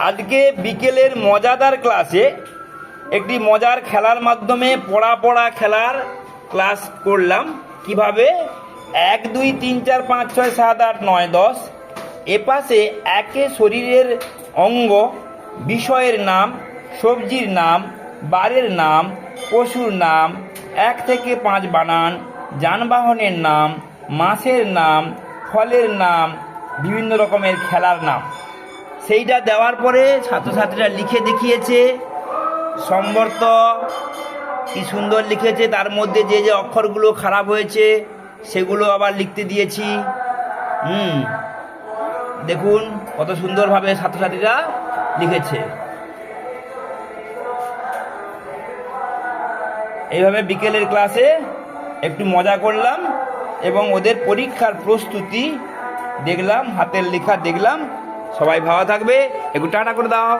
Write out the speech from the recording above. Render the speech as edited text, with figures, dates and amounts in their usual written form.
আজকে বিকেলের মজাদার ক্লাসে একটি মজার খেলার মাধ্যমে পড়া খেলার ক্লাস করলাম। কিভাবে 1 2 3 4 5 6 7 8 9 10 এপাশে একে শরীরের অঙ্গ, বিষয়ের নাম, সবজির নাম, বারের নাম, পশুর নাম, 1 থেকে 5 বানান, যানবাহনের নাম, মাছের নাম, ফলের নাম, বিভিন্ন রকমের খেলার নাম। সেইটা দেওয়ার পরে ছাত্রছাত্রীরা লিখে দেখিয়েছে। সম্বর্ত কি সুন্দর লিখেছে, তার মধ্যে যে যে অক্ষরগুলো খারাপ হয়েছে সেগুলো আবার লিখতে দিয়েছি। দেখুন কত সুন্দরভাবে ছাত্রছাত্রীরা লিখেছে। এইভাবে বিকেলের ক্লাসে একটু মজা করলাম এবং ওদের পরীক্ষার প্রস্তুতি দেখলাম, হাতের লেখা দেখলাম। সবাই ভালো থাকবে, একটু টাটা করে দাও।